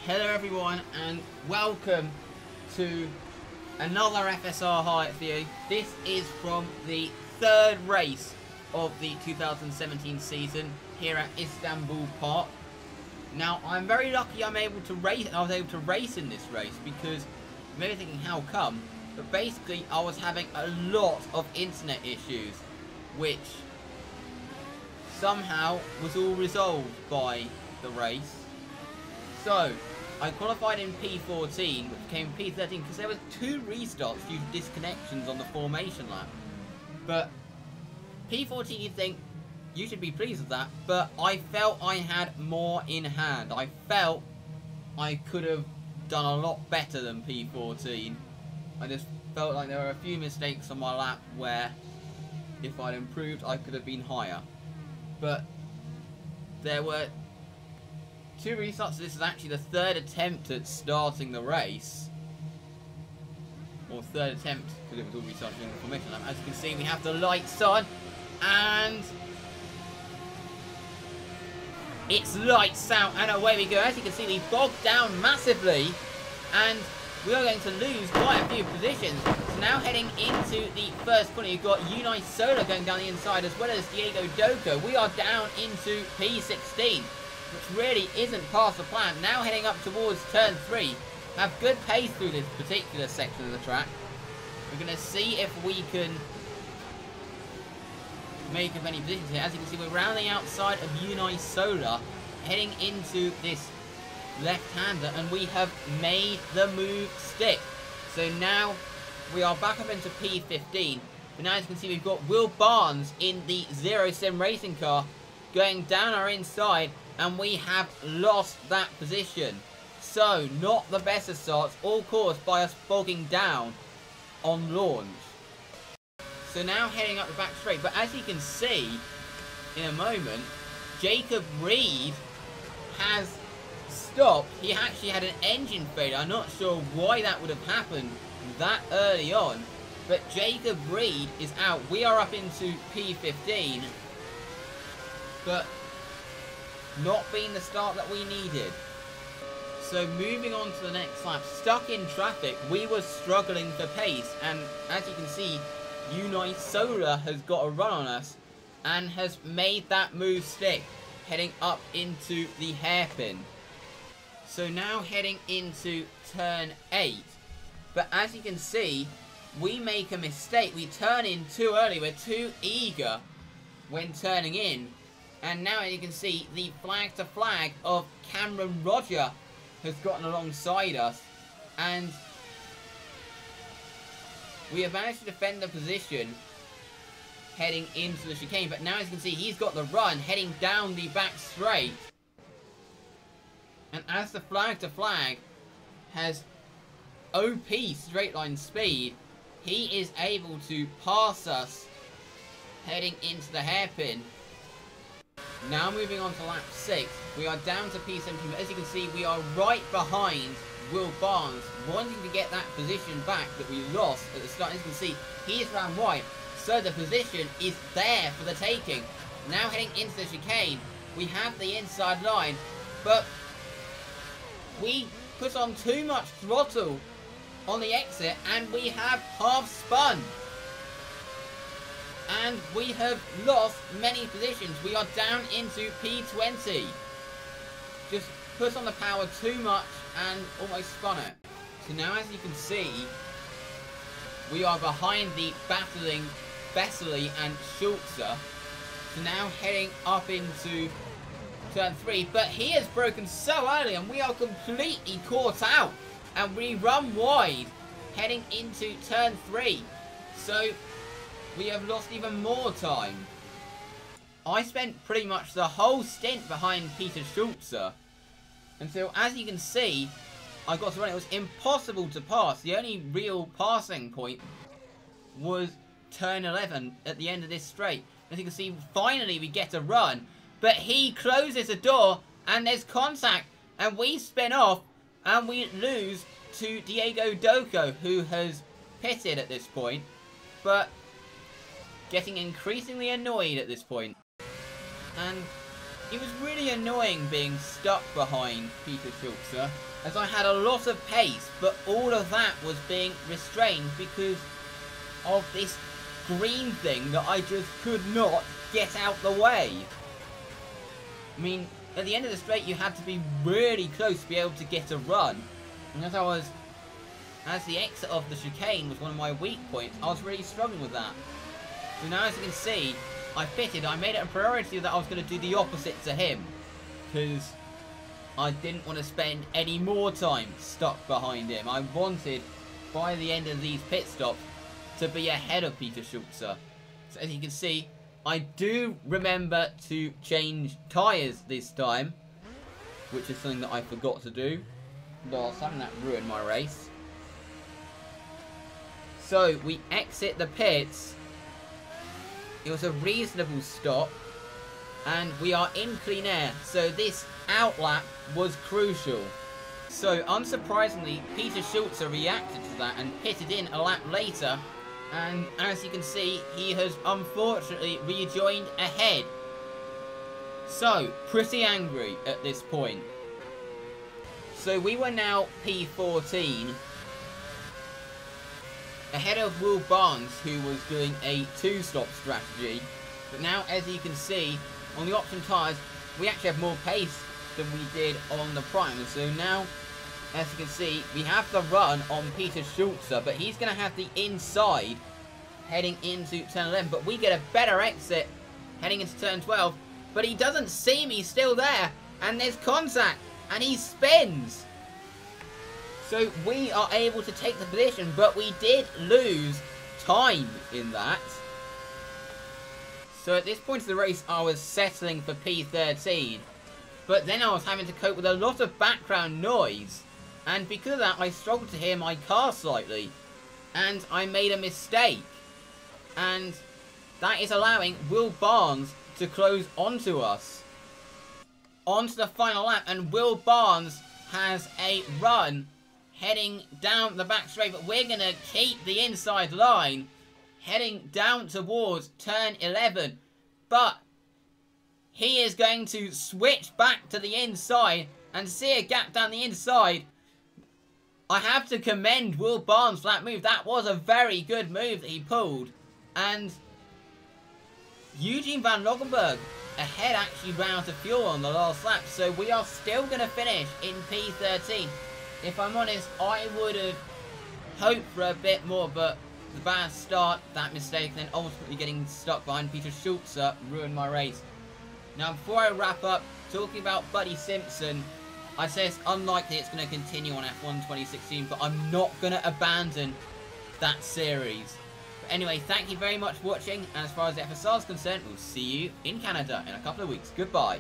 Hello everyone and welcome to another FSR highlight video. This is from the third race of the 2017 season here at Istanbul Park. Now I'm very lucky I was able to race in this race because you may be thinking how come, but basically I was having a lot of internet issues which somehow was all resolved by the race. So I qualified in P14, which became P13 because there were 2 restarts due to disconnections on the formation lap. But P14, you'd think you should be pleased with that, but I felt I had more in hand. I felt I could have done a lot better than P14. I just felt like there were a few mistakes on my lap where if I'd improved I could have been higher. But there were 2 restarts. This is actually the 3rd attempt at starting the race. Or 3rd attempt, because it was all restarted during the formation lap. As you can see, we have the lights on. And it's lights out and away we go. As you can see, we bogged down massively. And we are going to lose quite a few positions. So now heading into the first corner, you've got Solar going down the inside as well as Diego Doko. We are down into P16. Which really isn't past the plan. Now heading up towards turn 3. Have good pace through this particular section of the track. We're going to see if we can make up any positions here. As you can see, we're round the outside of Solar, heading into this left-hander, and we have made the move stick. So now we are back up into P15. But now as you can see, we've got Will Barnes in the Zero Sim Racing car going down our inside. And we have lost that position. So, not the best of starts, all caused by us bogging down on launch. So now heading up the back straight. But as you can see, in a moment, Jacob Reed has stopped. He actually had an engine failure. I'm not sure why that would have happened that early on. But Jacob Reed is out. We are up into P15. But not being the start that we needed. So moving on to the next lap, stuck in traffic, we were struggling for pace, and as you can see, Solar has got a run on us and has made that move stick, heading up into the hairpin. So now heading into turn 8, but as you can see, we make a mistake. We turn in too early. We're too eager when turning in. And now you can see the flag to flag of Cameron Roger has gotten alongside us. And we have managed to defend the position heading into the chicane. But now as you can see, he's got the run heading down the back straight. And as the flag to flag has OP straight line speed, he is able to pass us heading into the hairpin. Now moving on to lap 6, we are down to P17, but as you can see, we are right behind Will Barnes, wanting to get that position back that we lost at the start. As you can see, he is round wide, so the position is there for the taking. Now heading into the chicane, we have the inside line, but we put on too much throttle on the exit, and we have half spun. And we have lost many positions. We are down into P20. Just put on the power too much and almost spun it. So now as you can see, we are behind the battling Vesely and Schulzer. So now heading up into turn 3. But he has broken so early and we are completely caught out. And we run wide heading into turn 3. So we have lost even more time. I spent pretty much the whole stint behind Peter Schulzer. And so, as you can see, I got to run. It was impossible to pass. The only real passing point was turn 11 at the end of this straight. As you can see, finally we get a run. But he closes the door and there's contact. And we spin off and we lose to Diego Doko, who has pitted at this point. But getting increasingly annoyed at this point. And It was really annoying being stuck behind Peter Schulze, as I had a lot of pace, but all of that was being restrained because of this green thing that I just could not get out the way. I mean, at the end of the straight you had to be really close to be able to get a run, and as the exit of the chicane was one of my weak points, I was really struggling with that. So now, as you can see, I pitted. I made it a priority that I was going to do the opposite to him, because I didn't want to spend any more time stuck behind him. I wanted, by the end of these pit stops, to be ahead of Peter Schulze. So as you can see, I do remember to change tyres this time, which is something that I forgot to do last time, and that ruined my race. So we exit the pits. It was a reasonable stop, and we are in clean air, so this outlap was crucial. So unsurprisingly, Peter Schulze reacted to that and pitted in a lap later, and as you can see, he has unfortunately rejoined ahead. So, pretty angry at this point. So we were now P14, ahead of Will Barnes, who was doing a two-stop strategy. But now, as you can see, on the option tyres, we actually have more pace than we did on the Prime. So now, as you can see, we have the run on Peter Schulze, but he's going to have the inside heading into turn 11. But we get a better exit heading into turn 12. But he doesn't see me still there, and there's contact, and he spins. So we are able to take the position, but we did lose time in that. So at this point of the race, I was settling for P13. But then I was having to cope with a lot of background noise. And because of that, I struggled to hear my car slightly. And I made a mistake. And that is allowing Will Barnes to close onto us. Onto the final lap. And Will Barnes has a run heading down the back straight, but we're going to keep the inside line heading down towards turn 11, but he is going to switch back to the inside and see a gap down the inside. I have to commend Will Barnes for that move. That was a very good move that he pulled, and Eugene van Loggenberg ahead actually ran out of fuel on the last lap, so we are still going to finish in P13. If I'm honest, I would have hoped for a bit more, but the bad start, that mistake, and then ultimately getting stuck behind Peter Schulze ruined my race. Now, before I wrap up, talking about Buddy Simpson, I say it's unlikely it's going to continue on F1 2016, but I'm not going to abandon that series. But anyway, thank you very much for watching, and as far as the FSR is concerned, we'll see you in Canada in a couple of weeks. Goodbye.